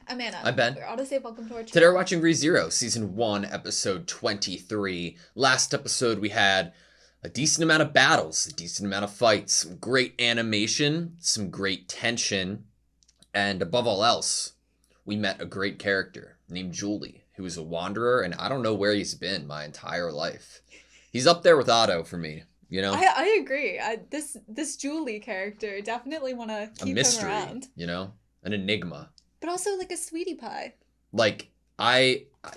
I'm Anna. I'm Ben. We're AutoSave. Welcome to our channel. Today we're watching Rezero, Season 1, Episode 23. Last episode we had a decent amount of battles, a decent amount of fights, some great animation, some great tension, and above all else, we met a great character named Julie, who is a wanderer, and I don't know where he's been my entire life. He's up there with Otto for me, you know? I agree. This Julie character, definitely want to keep a mystery, him around. You know? An enigma. But also like a sweetie pie. Like,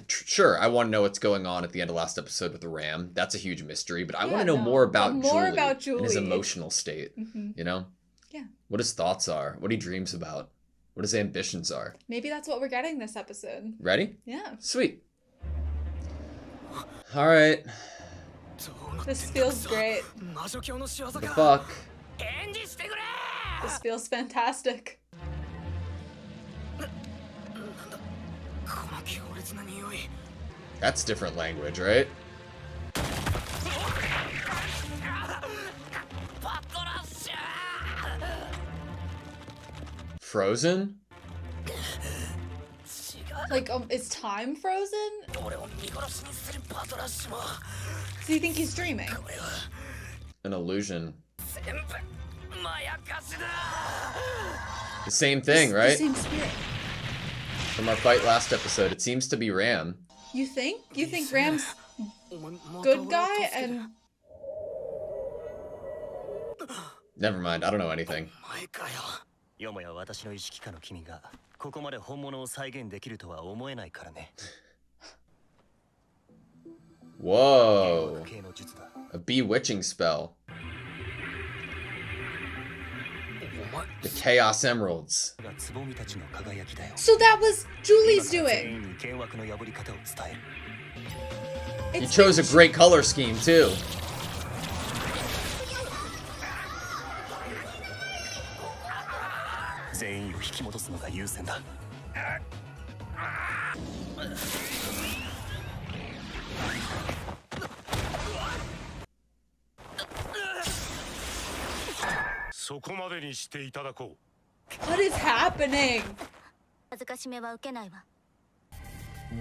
sure, I want to know what's going on at the end of last episode with the Ram. That's a huge mystery, but I want to know more about Julie and his emotional state, you know? Yeah. What his thoughts are, what he dreams about, what his ambitions are. Maybe that's what we're getting this episode. Ready? Yeah. Sweet. All right. This feels great. What the fuck? This feels fantastic. That's different language, right? Frozen? Like, is time frozen? Do you think he's dreaming? An illusion. The same thing, right? The same spirit. From our fight last episode, it seems to be Ram. You think? You think Ram's good guy and... Never mind, I don't know anything. Whoa. A bewitching spell. The Chaos Emeralds. So that was Julie's doing. He chose a great color scheme, too. What is happening?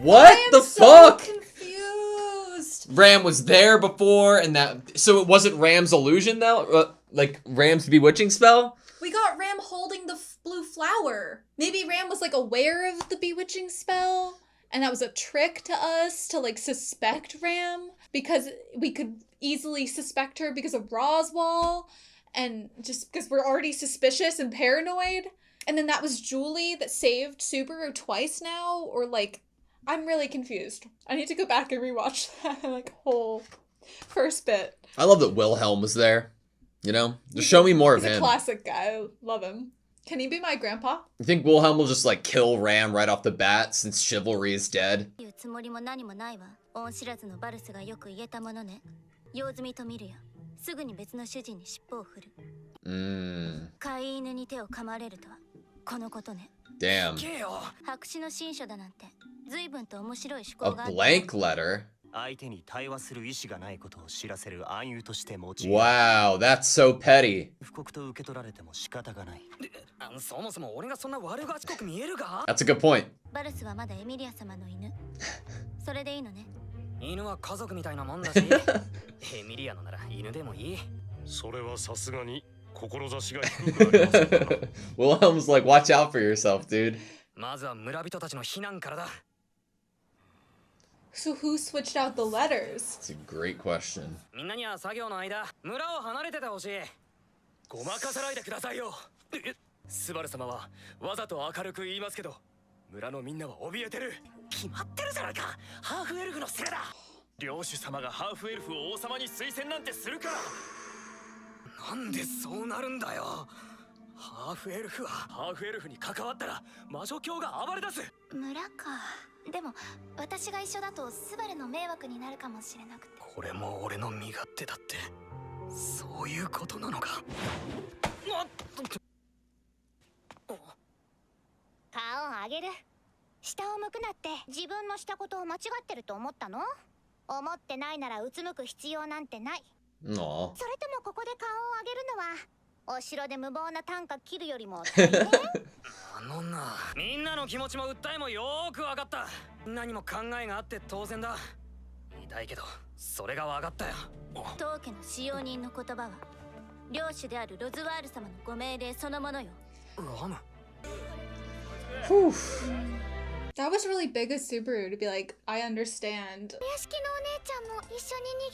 What the fuck? Confused. Ram was there before, and so it wasn't Ram's illusion though? Like Ram's bewitching spell? We got Ram holding the blue flower. Maybe Ram was like aware of the bewitching spell, and that was a trick to us to like suspect Ram, because we could easily suspect her because of Roswell, and just because we're already suspicious and paranoid. And then that was Julie that saved Subaru twice now, or like, I'm really confused. I need to go back and rewatch that like whole first bit. I love that Wilhelm was there. You know? Just show me more of him. He's a classic guy. I love him. Can he be my grandpa? You think Wilhelm will just like kill Ram right off the bat since chivalry is dead? Damn. A blank letter? Wow, that's so petty. That's a good point. Wilhelm's like, watch out for yourself, dude. So who switched out the letters? That's a great question. Aw. お城で無謀な短歌切るよりも大変。な、みんなの気持ちも訴えもよーく分かった。何も考えがあって当然だ。痛いけどそれが分かったよ。当家の使用人の言葉は領主であるロズワール様のご命令そのものよ。ラム。Whew. That was really big of Subaru to be like, I understand. お屋敷のお姉ちゃんも一緒に逃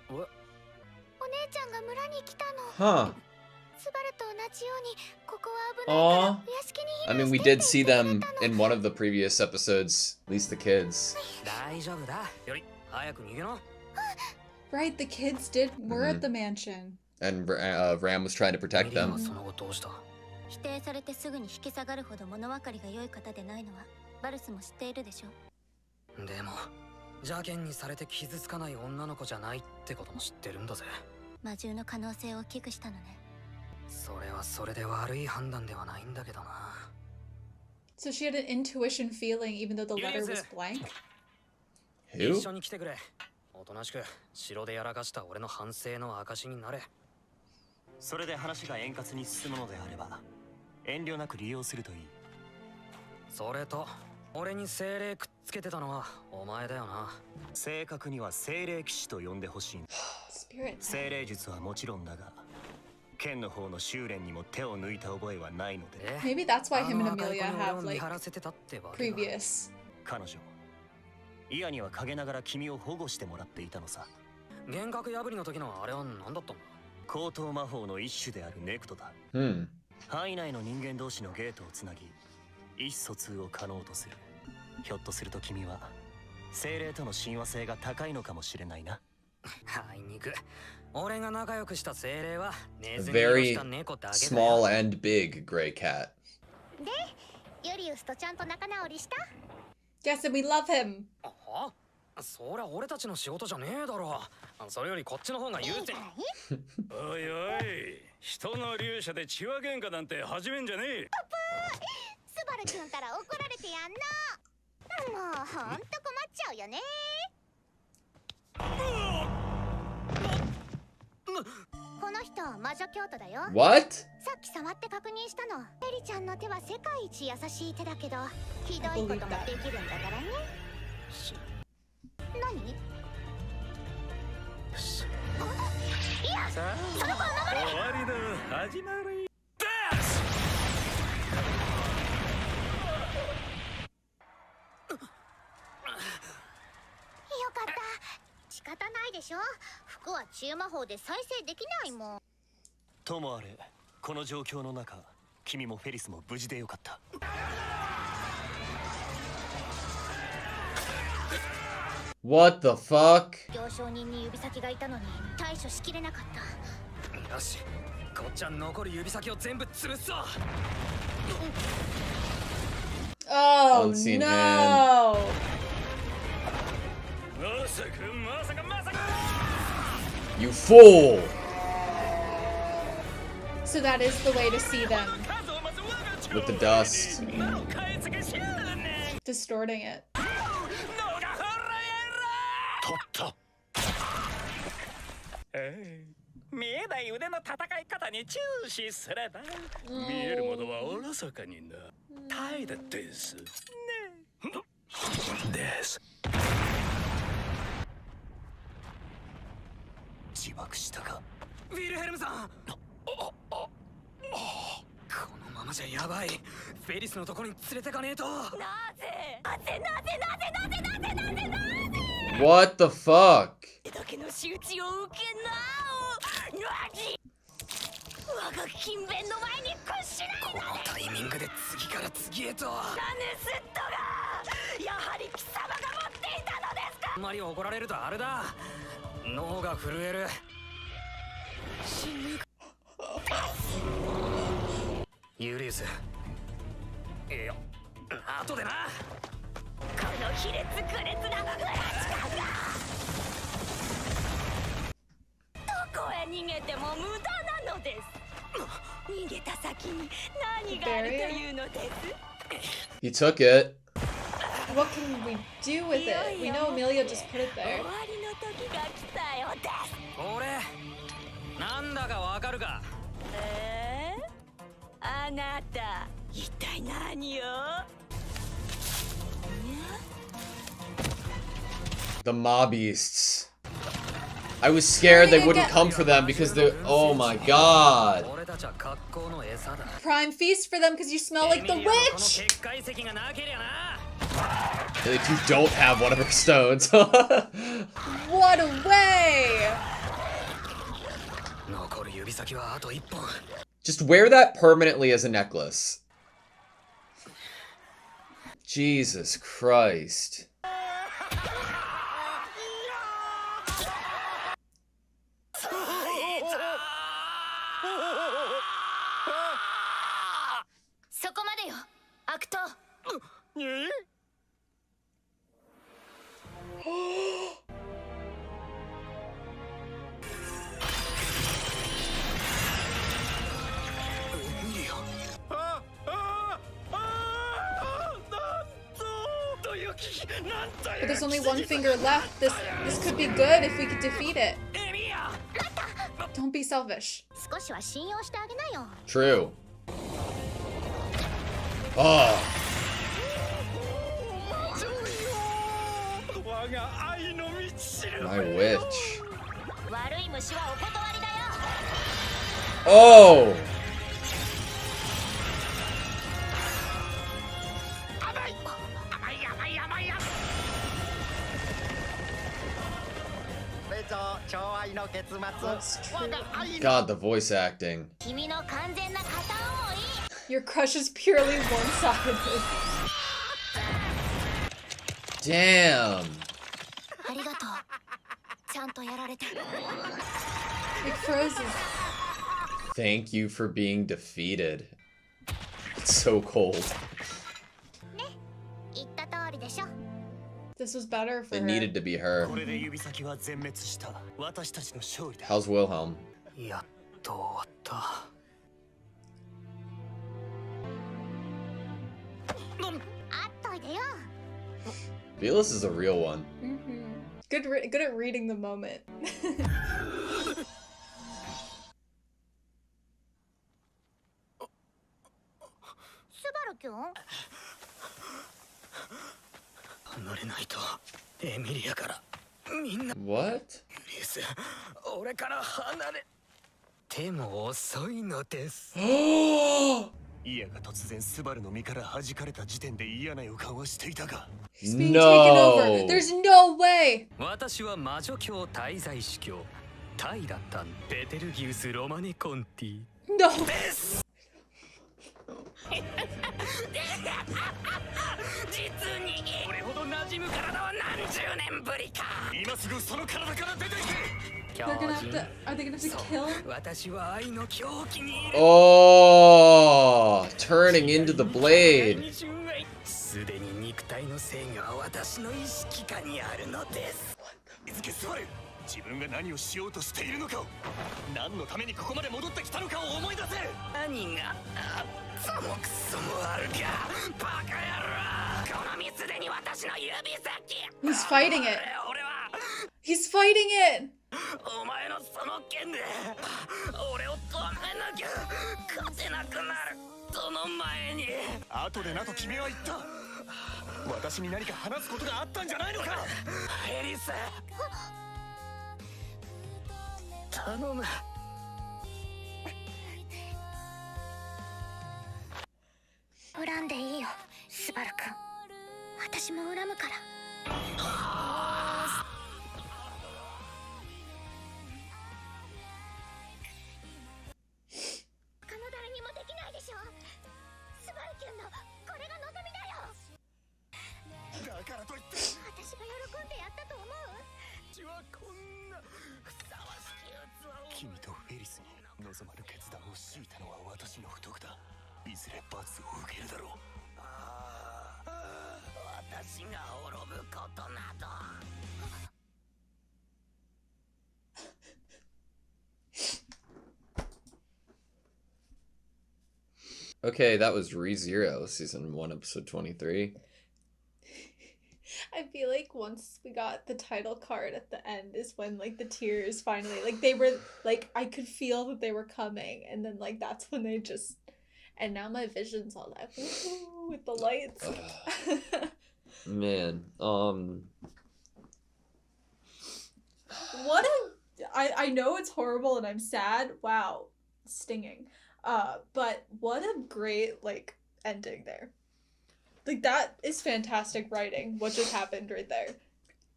げるの？え？お姉ちゃんが村に来たの。 Huh. スバルと同じようにここは危ないからお Aw. 屋敷に I 避難 mean, we してっ did て see 言って them くれたの。 in one of the previous episodes, at least the kids. 大丈夫だ。より早く逃げな。 Right, the kids were Mhm. at the mansion. And Ram was trying to protect ミリア them. はその後どうした？否定されてすぐに引き下がるほど物分かりが良い方でないのはバルスも知っているでしょ。でも邪険にされて傷つかない女の子じゃないってことも知ってるんだぜ。魔獣の可能性を危惧したのね。それはそれで悪い判断ではないんだけどな。 So she had an intuition feeling even though the letter was blank. 一 Who? 緒に来てくれ。おとなしく城でやらかした俺の反省の証になれ。それで話が円滑に進むのであれば遠慮なく利用するといい。それと俺に精霊くっつけてたのはお前だよな。正確には精霊騎士と呼んでほしい。 Spirit. 精霊術はもちろんだが剣の方の修練にも手を抜いた覚えはないので。 Maybe that's why him and あの赤い Amelia 子に俺を have 見 like 張らせてたってわけだ。 previous. 彼女イヤには陰ながら君を保護してもらっていたのさ。幻覚破りの時のあれは何だったんだ？高等魔法の一種であるネクトだ。 Hmm. 範囲内の人間同士のゲートをつなぎ意思疎通を可能とする。ひょっとすると君は精霊との親和性が高いのかもしれないな。あいにく俺が仲良くした精霊は A ネズミ色 very した猫だけだ small よ。 and big gray cat. でユリウスとちゃんと仲直りした？ Yes, and we love him. あそりゃ俺たちの仕事じゃねえだろ。それよりこっちの方が優先。おいおい、人の勇者で血話喧嘩なんて始めんじゃねえ。スバル君から怒られてやんな。もうほんと困っちゃうよね。この人魔女教徒だよ。 What? さっき触って確認したの。エリちゃんの手は世界一優しい手だけどひどいこともできるんだからね。何？いや、さあ、終わりだ。始まり。よかった。仕方ないでしょ。服は中魔法で再生できないもん。ともあれこの状況の中君もフェリスも無事でよかった。 What the fuck? 行商人に指先がいたのに対処しきれなかった。よし、こっちは残る指先を全部潰すぞ。 Oh Unseen no! まさかまさかまさか。 You fool! So that is the way to see them, With the dust. distorting it. 取った。見えない腕の戦い方に注視すれば見えるものはおろそかにな。態度です。ね。です。自爆したか。ウィルヘルムさん。このままじゃやばい。フェリスのところに連れてかねえと。 What the fuck? だけの仕打ちを受けなお。我が勤勉の前に屈しないこのタイミングで次から次へと。ナヌスットがやはり貴様が持っていたのですか。あんまり怒られるとあれだ。脳が震える。ユリウス。いや、後でな。この卑劣苦烈なフラチ感がどこへ逃げても無駄なのです。逃げた先に何があるというのです。 He took it. What can we do with it? We know Amelia just put it 終 there. わりの時が来たようです。俺、なんだかわかるか。あなた一体何よ。 The mob beasts. I was scared they wouldn't come for them because they're. Oh my god. 俺たちは格好の餌だ。 Prime feast for them because you smell like the エミリアのこの witch! 結界石がなけりゃな。 They don't have one of her stones. What a way! 残る指先はあと1本。 Just wear that permanently as a necklace. Jesus Christ. But there's only one finger left. This could be good if we could defeat it. Don't be selfish. True. Oh. My witch. Oh! That's true. God, the voice acting. Your crush is purely one-sided. Damn. Like frozen. Thank you for being defeated. It's so cold. This was better for It her. needed to be her. これで指先は全滅した。私たちの勝利だ。 How's Wilhelm? やっと終わった。 Velas is a real one. Good at reading the moment. What? 俺から離れても遅いのです。イヤが突然スバルの身から弾かれた時点で嫌な予感はしていたが。 He's being taken over. No! There's no way! 私は魔女教滞在司教タイラタン・ベテルギウス・ロマネ・コンティ No! 実に俺ほど馴染む体は何十年ぶりか。今すぐその体から出ていけ。 They're gonna have to. Are they gonna have to kill him? 私は愛の狂気にいる。 Oh! Turning into the blade. すでに肉体の制御は私の意識下にあるのです。水気スバル、自分が何をしようとしているのか、何のためにここまで戻ってきたのかを思い出せ。何があっともクソもあるかバカ野郎。この水でに私の指先。 He's fighting it. 俺は He's fighting it! お前のその剣で俺を止めなきゃ勝てなくなる。その前に後でなと君は言った。私に何か話すことがあったんじゃないのか。エリス頼む。恨んでいいよ、スバル君。私も恨むから。他の誰にもできないでしょ。スバル君のこれが望みだよ。だからといって私が喜んでやったと思う？私はこんなふさわしき器を。君とフェリスに望まぬ決断を強いたのは私の不徳だ。いずれ罰を受けるだろう。私が滅ぶことなど。 Okay, that was Rezero, season 1, episode 23. I feel like once we got the title card at the end is when like the tears finally like they were like I could feel that they were coming and then like that's when they just and now my vision's all like woo, with the lights. Man, What a I know it's horrible and I'm sad. Wow, stinging. But what a great like ending there. Like that is fantastic writing. What just happened right there?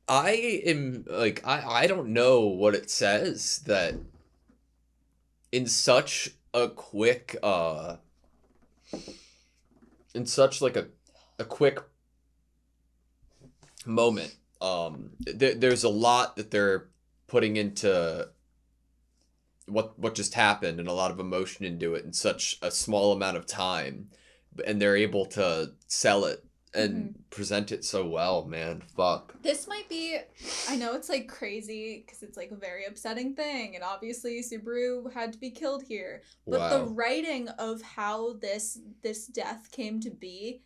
I am like I don't know what it says that in such a quick in such like a quick moment there's a lot that they're putting into what just happened and a lot of emotion into it in such a small amount of time, and they're able to sell it and present it so well, man. Fuck. This might be, I know it's like crazy because it's like a very upsetting thing, and obviously Subaru had to be killed here. But the writing of how this death came to be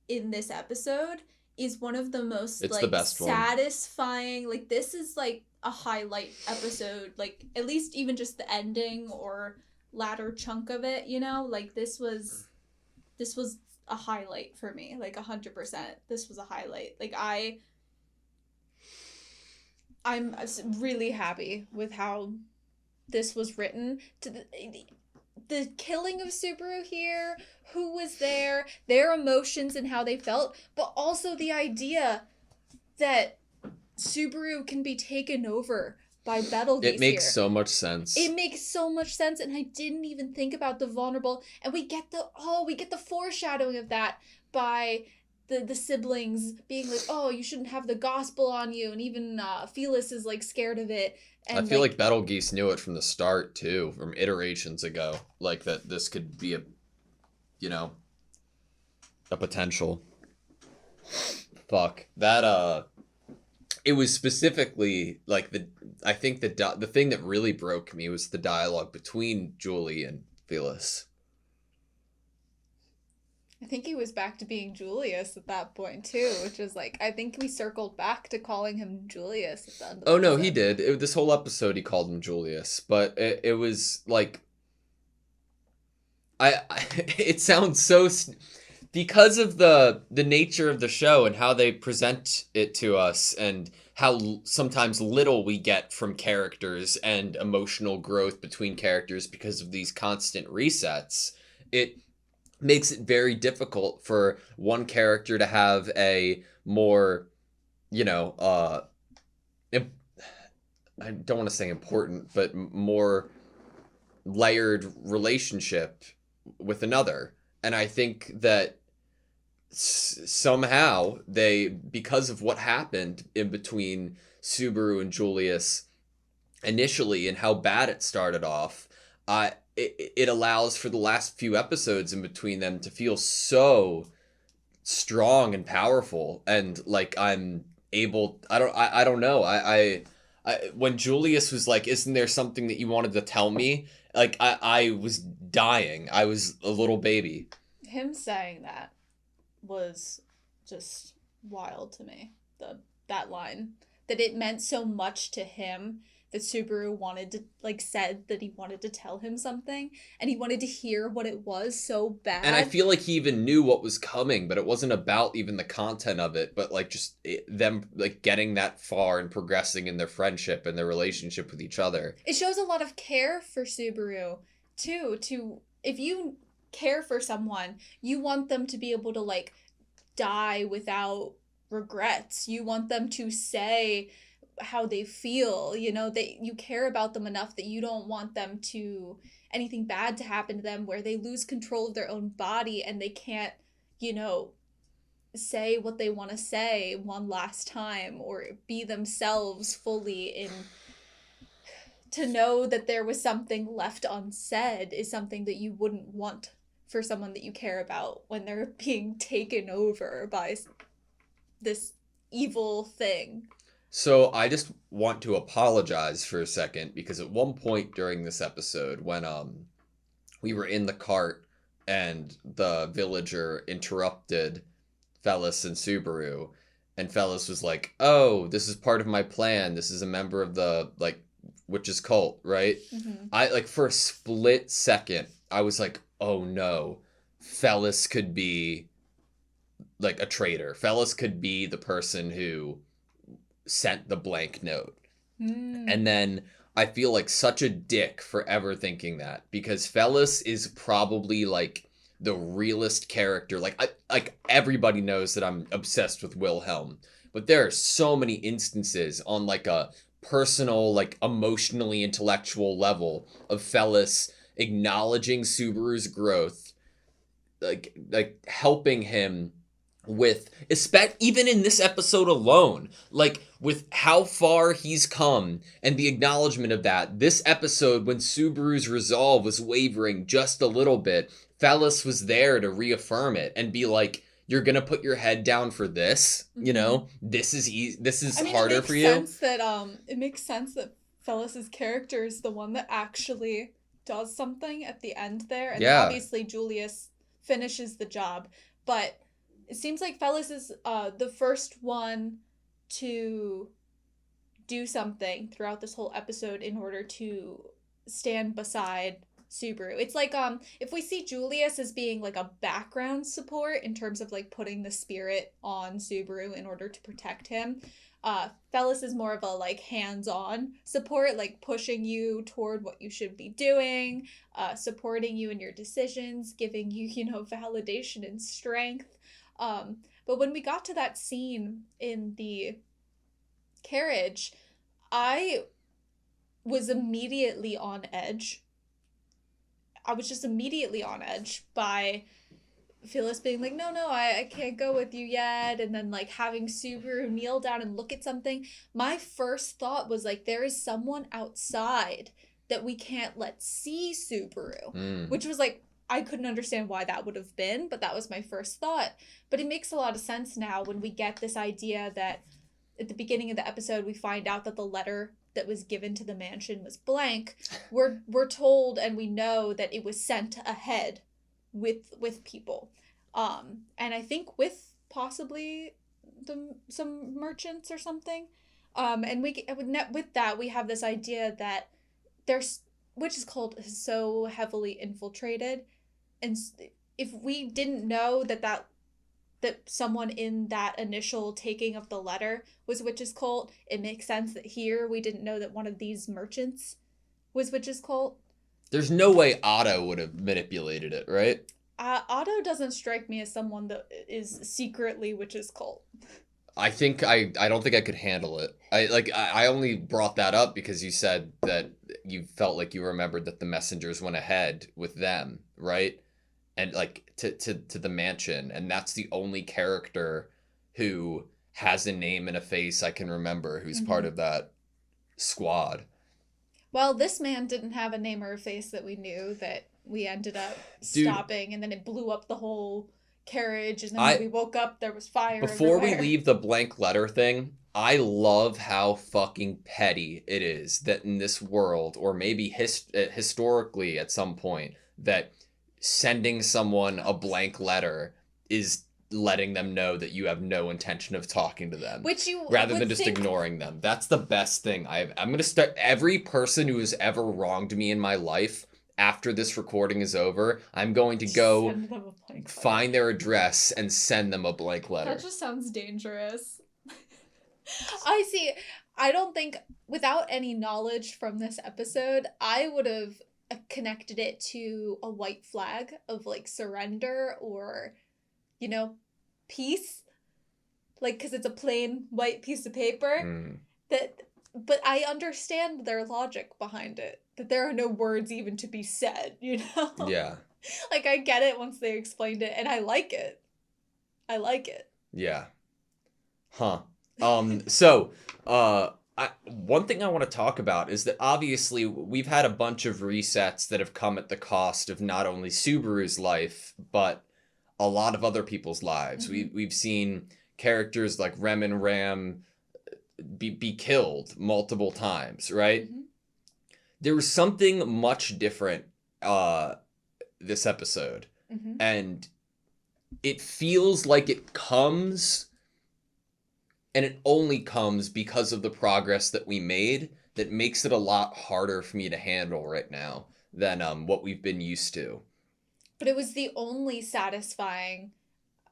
in this episode is one of the most It's like the best satisfying. Like this is like a highlight episode. Like at least even just the ending or latter chunk of it. You know, like this was a highlight for me, like 100%. This was a highlight. Like I'm really happy with how this was written. To the killing of Subaru here, who was there, their emotions and how they felt, but also the idea that Subaru can be taken over by Betelgeuse. It makes here. so much sense. It makes so much sense, and I didn't even think about the vulnerable. And we get the foreshadowing of that by the siblings being like, oh, you shouldn't have the gospel on you, and even Felis is like scared of it. And I feel like Betelgeuse knew it from the start too, from iterations ago, like that this could be a potential. Fuck that. It was specifically like I think the thing that really broke me was the dialogue between Julie and Felis. I think he was back to being Julius at that point too, which is like I think we circled back to calling him Julius at the end of Oh the no, episode. he did. This whole episode he called him Julius, but it was like it sounds so because of the nature of the show and how they present it to us and how sometimes little we get from characters and emotional growth between characters because of these constant resets. It makes it very difficult for one character to have a more, I don't want to say important, but more layered relationship with another. And I think that somehow because of what happened in between Subaru and Julius initially and how bad it started off, it allows for the last few episodes in between them to feel so strong and powerful, and like I'm able. I don't know. I when Julius was like, "Isn't there something that you wanted to tell me?" Like I was dying. I was a little baby. Him saying that was just wild to me. That line, that it meant so much to him that Subaru wanted to said that he wanted to tell him something and he wanted to hear what it was so bad. And I feel like he even knew what was coming, but it wasn't about even the content of it, but like just them like getting that far and progressing in their friendship and their relationship with each other. It shows a lot of care for Subaru too. If you care for someone, you want them to be able to like die without regrets. You want them to say how they feel, you care about them enough that you don't want them to anything bad to happen to them where they lose control of their own body and they can't, say what they want to say one last time or be themselves fully in. To know that there was something left unsaid is something that you wouldn't want for someone that you care about when they're being taken over by this evil thing. So I just want to apologize for a second because at one point during this episode when we were in the cart and the villager interrupted Felis and Subaru And Fellas was like, oh, this is part of my plan. This is a member of the, like, witch's cult, right? Mm-hmm. I, like, for a split second, I was like, oh no, Fellas could be, like, a traitor. Fellas could be the person who sent the blank note. And then I feel like such a dick for ever thinking that, because Fellas is probably, like, the realest character. Like everybody knows that I'm obsessed with Wilhelm, but there are so many instances on, like, a personal, like, emotionally intellectual level of Fellas acknowledging Subaru's growth, like helping him with, even in this episode alone, like, with how far he's come and the acknowledgement of that. This episode, when Subaru's resolve was wavering just a little bit, Fellas was there to reaffirm it and be like, you're gonna put your head down for this, you know? This is this is harder for you. It makes sense that Fellas's character is the one that actually does something at the end there, and then obviously Julius finishes the job, but it seems like Fellas is the first one to do something throughout this whole episode in order to stand beside Subaru. It's like, if we see Julius as being like a background support in terms of, like, putting the spirit on Subaru in order to protect him, Fellas is more of a, like, hands-on support, like pushing you toward what you should be doing, supporting you in your decisions, giving you, you know, validation and strength. But when we got to that scene in the carriage, I was immediately on edge. I was just immediately on edge by Phyllis being like, no, I can't go with you yet. And then, like, having Subaru kneel down and look at something. My first thought was, like, there is someone outside that we can't let see Subaru. Which was, like, I couldn't understand why that would have been, but that was my first thought. But it makes a lot of sense now when we get this idea that at the beginning of the episode, we find out that the letter that was given to the mansion was blank. We're told, and we know that it was sent ahead with people, and I think with possibly some merchants or something, and with that we have this idea that there's witch's cult is so heavily infiltrated, and if we didn't know that someone in that initial taking of the letter was witch's cult, it makes sense that here we didn't know that one of these merchants was witch's cult. There's no way Otto would have manipulated it, right? Otto doesn't strike me as someone that is secretly witch's cult. I don't think I could handle it. I only brought that up because you said that you felt like you remembered that the messengers went ahead with them, right? And, like, to the mansion, and that's the only character who has a name and a face I can remember who's part of that squad. Well, this man didn't have a name or a face that we knew, that we ended up stopping, and then it blew up the whole carriage, and then when we woke up, there was fire Before everywhere. we leave the blank letter thing, I love how fucking petty it is that in this world, or maybe historically at some point, that sending someone a blank letter is letting them know that you have no intention of talking to them, rather than just ignoring them. That's the best thing. I'm gonna start every person who has ever wronged me in my life. After this recording is over, I'm going to go find their address and send them a blank letter. That just sounds dangerous. I see. I don't think, without any knowledge from this episode, I would have connected it to a white flag of, like, surrender or, you know, peace, like, because it's a plain white piece of paper. But I understand their logic behind it, that there are no words even to be said, you know? Yeah. Like, I get it once they explained it, and I like it. Yeah. Huh. So, one thing I want to talk about is that obviously we've had a bunch of resets that have come at the cost of not only Subaru's life, but a lot of other people's lives. We've seen characters like Rem and Ram be killed multiple times, right? There was something much different this episode, and it feels like it comes And it only comes because of the progress that we made that makes it a lot harder for me to handle right now than what we've been used to. But it was the only satisfying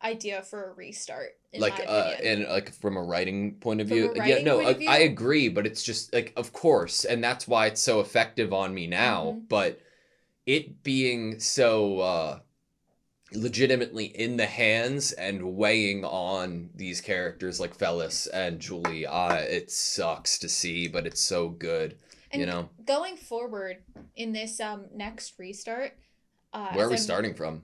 idea for a restart, in Like my opinion. and like from a writing point of From view. a writing point of view? I agree, but it's just like, of course, and that's why it's so effective on me now, but it being so legitimately in the hands and weighing on these characters like Phyllis and Julie, it sucks to see, but it's so good, And you know. going forward in this next restart, Where are we starting from?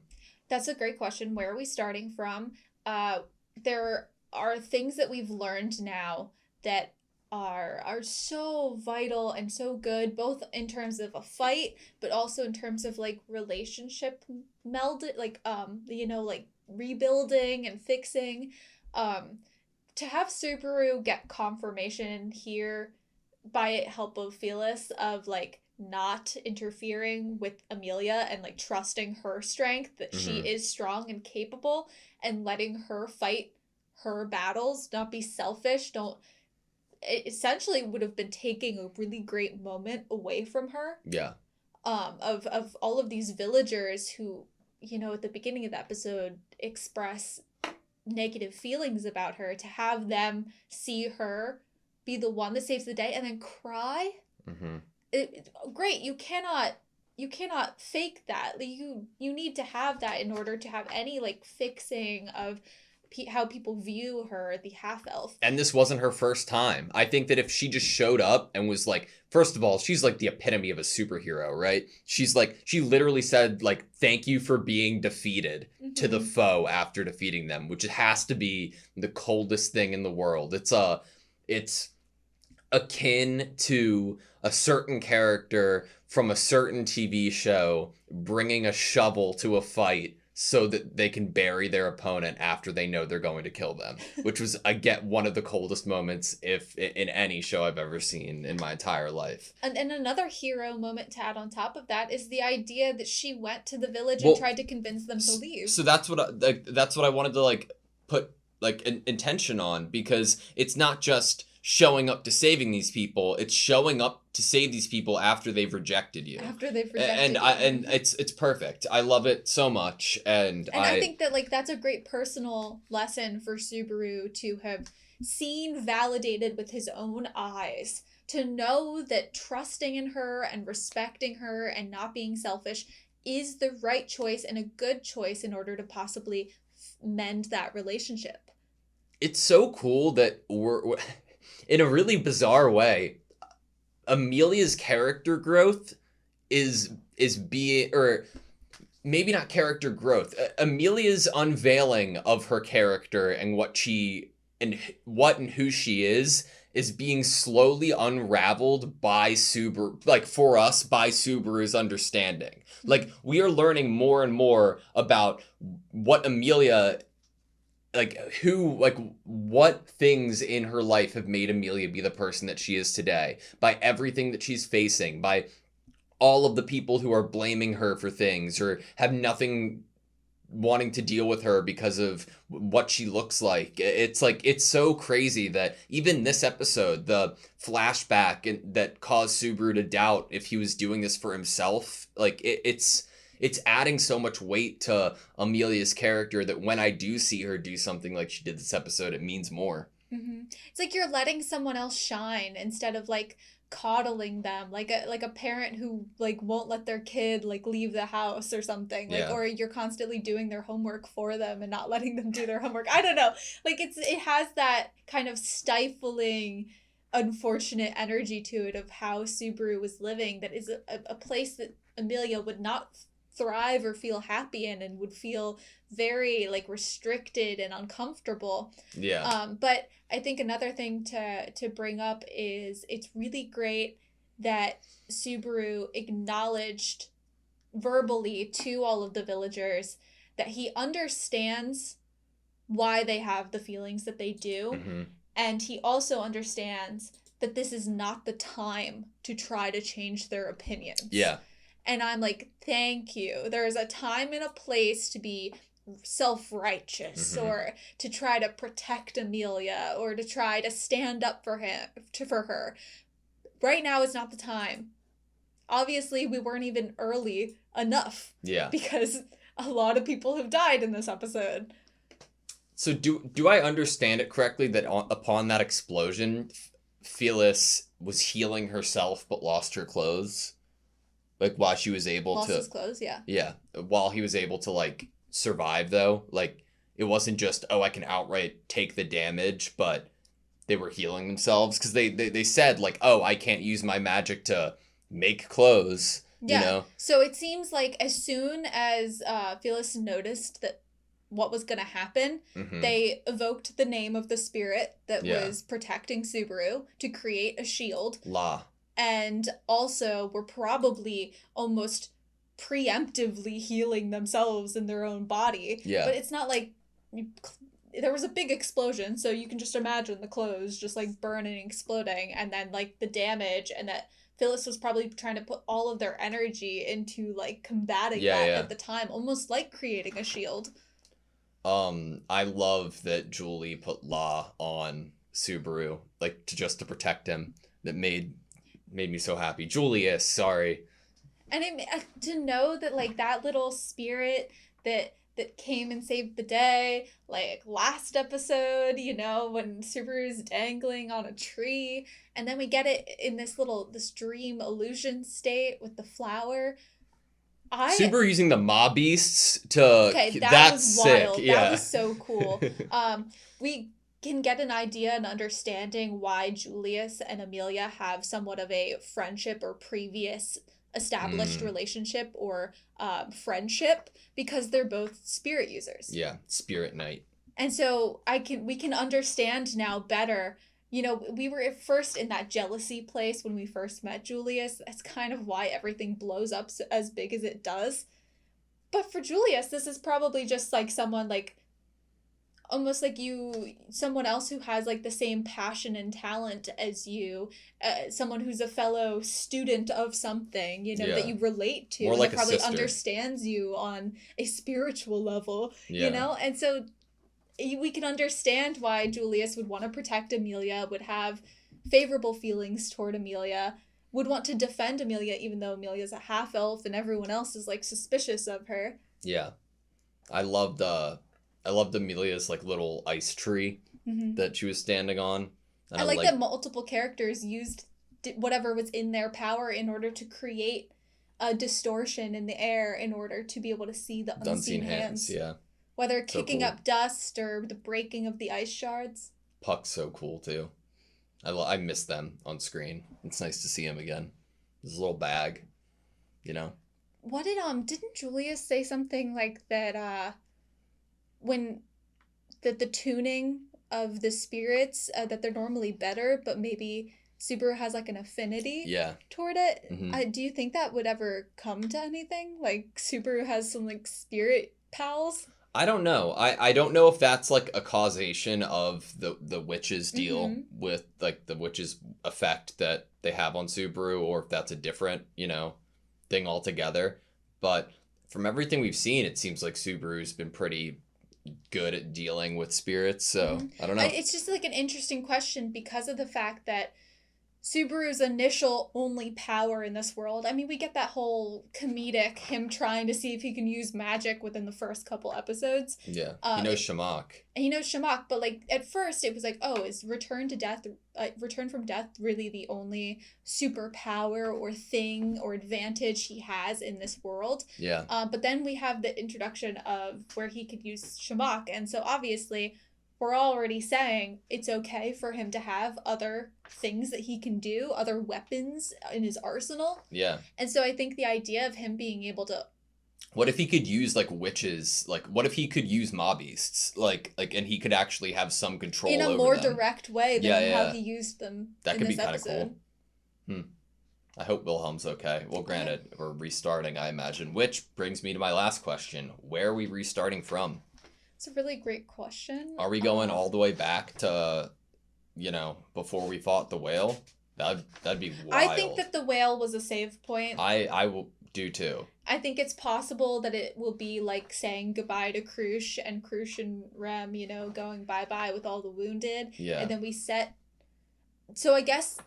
That's a great question. Where are we starting from? There are things that we've learned now that are so vital and so good, both in terms of a fight, but also in terms of like relationship melded, like like rebuilding and fixing. To have Subaru get confirmation here by help of Phyllis of like not interfering with Amelia and like trusting her strength, that she is strong and capable, and letting her fight her battles, not be selfish, it essentially would have been taking a really great moment away from her. Yeah. Of all of these villagers who, at the beginning of the episode express negative feelings about her, to have them see her be the one that saves the day and then cry. Great. You cannot fake that. You need to have that in order to have any like fixing of how people view her, the half-elf. And this wasn't her first time. I think that if she just showed up and was like, first of all, she's like the epitome of a superhero, right? She's like, she literally said like, thank you for being defeated to the foe after defeating them, which has to be the coldest thing in the world. It's akin to a certain character from a certain TV show bringing a shovel to a fight so that they can bury their opponent after they know they're going to kill them, which was, again, one of the coldest moments if in any show I've ever seen in my entire life. And another hero moment to add on top of that is the idea that she went to the village and tried to convince them to leave. So that's what I wanted to like put like an intention on, because it's not just showing up to saving these people, it's showing up to save these people after they've rejected you. And it's perfect. I love it so much, and I think that like that's a great personal lesson for Subaru to have seen validated with his own eyes, to know that trusting in her and respecting her and not being selfish is the right choice and a good choice in order to possibly mend that relationship. It's so cool that we're in a really bizarre way, Amelia's character growth is being, or maybe not character growth, Amelia's unveiling of her character and what and who she is being slowly unraveled by Subaru, like for us, by Subaru's understanding. Like, we are learning more and more about what Amelia, what things in her life have made Amelia be the person that she is today, by everything that she's facing, by all of the people who are blaming her for things or have nothing wanting to deal with her because of what she looks like. It's so crazy that even this episode, the flashback that caused Subaru to doubt if he was doing this for himself, it's adding so much weight to Amelia's character that when I do see her do something like she did this episode, it means more. It's like you're letting someone else shine instead of like coddling them, like a parent who like won't let their kid like leave the house or something, like, or you're constantly doing their homework for them and not letting them do their homework. I don't know, like it has that kind of stifling, unfortunate energy to it of how Subaru was living, that is a place that Amelia would not thrive or feel happy in, and would feel very like restricted and uncomfortable. But I think another thing to bring up is it's really great that Subaru acknowledged verbally to all of the villagers that he understands why they have the feelings that they do, and he also understands that this is not the time to try to change their opinions. And I'm like, thank you. There is a time and a place to be self-righteous or to try to protect Amelia or to try to stand up for her. Right now is not the time. Obviously, we weren't even early enough. Yeah. Because a lot of people have died in this episode. So do I understand it correctly that upon that explosion, Phyllis was healing herself but lost her clothes? Like, while she was able Lost to... his clothes, yeah. Yeah. While he was able to, like, survive, though. Like, it wasn't just, oh, I can outright take the damage, but they were healing themselves. Because they said, like, oh, I can't use my magic to make clothes, yeah. you know? So it seems like as soon as Phyllis noticed that what was going to happen, they evoked the name of the spirit that was protecting Subaru to create a shield. La. And also were probably almost preemptively healing themselves in their own body. Yeah. But it's not like... there was a big explosion, so you can just imagine the clothes just, like, burning, exploding, and then, like, the damage, and that Phyllis was probably trying to put all of their energy into, like, combating that at the time, almost like creating a shield. I love that Julie put La on Subaru, like, to protect him. That made me so happy. Julius, sorry. And to know that, like, that little spirit that came and saved the day, like, last episode, you know, when Subaru's dangling on a tree, and then we get it in this dream illusion state with the flower. Subaru using the Maw Beasts to... Okay, that's was wild. Sick. Yeah. That was so cool. We can get an idea and understanding why Julius and Amelia have somewhat of a friendship or previous established relationship or friendship, because they're both spirit users. Yeah, Spirit Knight. And so we can understand now better. You know, we were at first in that jealousy place when we first met Julius. That's kind of why everything blows up as big as it does. But for Julius, this is probably just like someone, like, almost like someone else who has, like, the same passion and talent as you, someone who's a fellow student of something, you know, that you relate to. More and like that probably a sister. Understands you on a spiritual level, you know? And so we can understand why Julius would want to protect Amelia, would have favorable feelings toward Amelia, would want to defend Amelia, even though Amelia's a half-elf and everyone else is, like, suspicious of her. Yeah. I loved Amelia's, like, little ice tree that she was standing on. And I like that multiple characters used whatever was in their power in order to create a distortion in the air in order to be able to see the unseen hands. Yeah. Whether kicking up dust or the breaking of the ice shards. Puck's so cool, too. I miss them on screen. It's nice to see him again. His little bag, you know? What didn't Julius say something like that, that the tuning of the spirits, that they're normally better, but maybe Subaru has, like, an affinity toward it? Do you think that would ever come to anything? Like, Subaru has some, like, spirit pals? I don't know. I don't know if that's, like, a causation of the witches deal with, like, the witches effect that they have on Subaru, or if that's a different, you know, thing altogether. But from everything we've seen, it seems like Subaru's been pretty good at dealing with spirits, so I don't know. It's just, like, an interesting question because of the fact that Subaru's initial only power in this world, I mean, we get that whole comedic, him trying to see if he can use magic within the first couple episodes. Yeah, he knows Shamak. And he knows Shamak, but, like, at first it was like, oh, is return from death really the only superpower or thing or advantage he has in this world? Yeah. But then we have the introduction of where he could use Shamak, and so obviously we're already saying it's okay for him to have other things that he can do, other weapons in his arsenal. Yeah. And so I think the idea of him being able to... What if he could use, like, witches? Like, what if he could use Maw Beasts? Like, and he could actually have some control over them. In a more direct way than how he used them that in could this be kind of episode. cool. I hope Wilhelm's okay. Well, granted, we're restarting, I imagine. Which brings me to my last question. Where are we restarting from? It's a really great question. Are we going all the way back to, you know, before we fought the whale? That'd be wild. I think that the whale was a save point. I will do too. I think it's possible that it will be like saying goodbye to Krush and Rem, you know, going bye-bye with all the wounded. Yeah. And then we set... So I guess...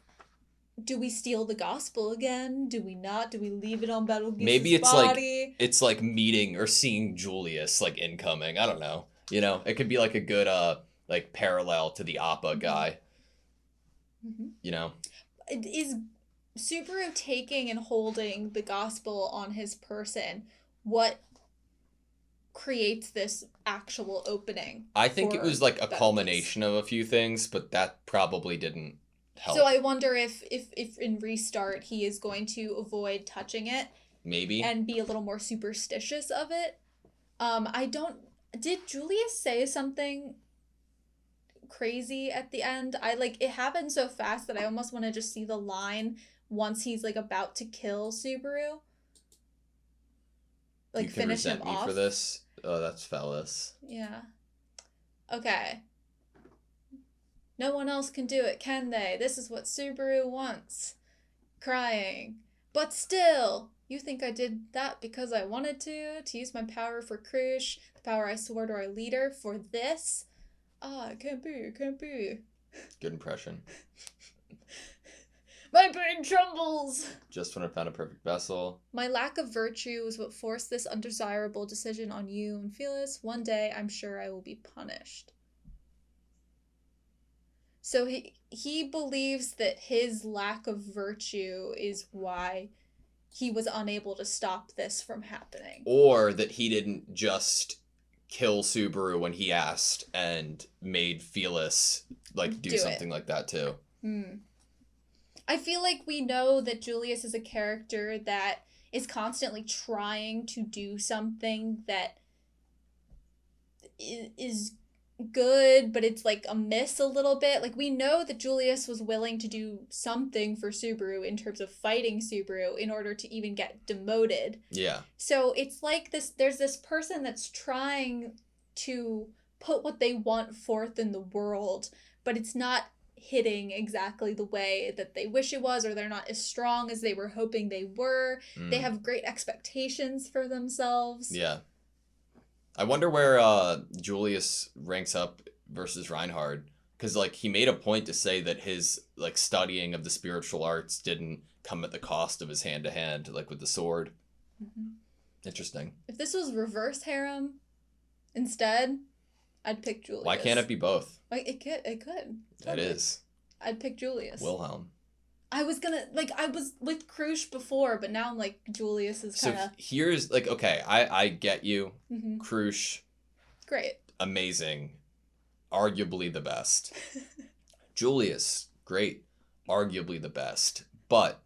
Do we steal the gospel again? Do we not? Do we leave it on Betelgeuse' Maybe it's body? it's like meeting or seeing Julius like incoming. I don't know. You know, it could be like a good like parallel to the Appa guy. Mm-hmm. You know? Is Subaru taking and holding the gospel on his person what creates this actual opening? I think it was like a Betelgeuse? culmination of a few things, but that probably didn't help. So I wonder if in Restart he is going to avoid touching it. Maybe. And be a little more superstitious of it. Did Julius say something crazy at the end? It happened so fast that I almost want to just see the line once he's like about to kill Subaru. Like you can finish him resent me off. for this. Oh, that's phallus. Yeah. Okay. No one else can do it, can they? This is what Subaru wants. Crying. But still, you think I did that because I wanted to use my power for Krush, the power I swore to our leader for this? It can't be. Good impression. My brain trembles! Just when I found a perfect vessel. My lack of virtue is what forced this undesirable decision on you and Phyllis. One day, I'm sure I will be punished. So he believes that his lack of virtue is why he was unable to stop this from happening. Or that he didn't just kill Subaru when he asked and made Phyllis do something like that too. I feel like we know that Julius is a character that is constantly trying to do something that is good, but it's like a miss a little bit. Like, we know that Julius was willing to do something for Subaru in terms of fighting Subaru in order to even get demoted. Yeah. So it's like there's this person that's trying to put what they want forth in the world, but it's not hitting exactly the way that they wish it was, or they're not as strong as they were hoping they were. They have great expectations for themselves. Yeah. I wonder where Julius ranks up versus Reinhard, because he made a point to say that his studying of the spiritual arts didn't come at the cost of his hand-to-hand, with the sword. Mm-hmm. Interesting. If this was reverse harem instead, I'd pick Julius. Why can't it be both? It could. It is. I'd pick Julius. Wilhelm. I was gonna, I was with Krush before, but now I'm Julius is kind of... So here's, okay, I get you. Mm-hmm. Krush. Great. Amazing. Arguably the best. Julius, great. Arguably the best. But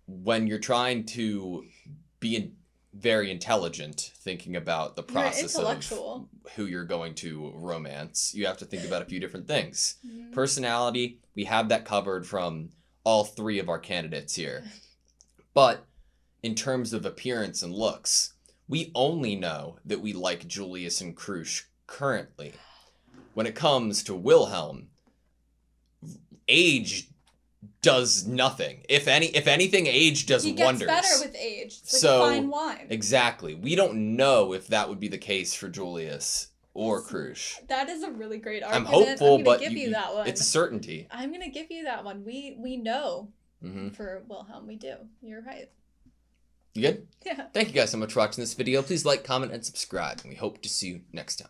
when you're trying to be very intelligent, thinking about the process of who you're going to romance, you have to think about a few different things. Mm-hmm. Personality, we have that covered from all three of our candidates here. But in terms of appearance and looks, we only know that we like Julius and Krush currently. When it comes to Wilhelm, age does nothing. If anything, age does wonders. He gets better with age. It's so, fine wine. Exactly. We don't know if that would be the case for Julius or Krush. That is a really great argument. I'm hopeful, but give you that one. It's a certainty. I'm going to give you that one. We know mm-hmm. for Wilhelm. We do. You're right. You good? Yeah. Thank you guys so much for watching this video. Please like, comment, and subscribe. And we hope to see you next time.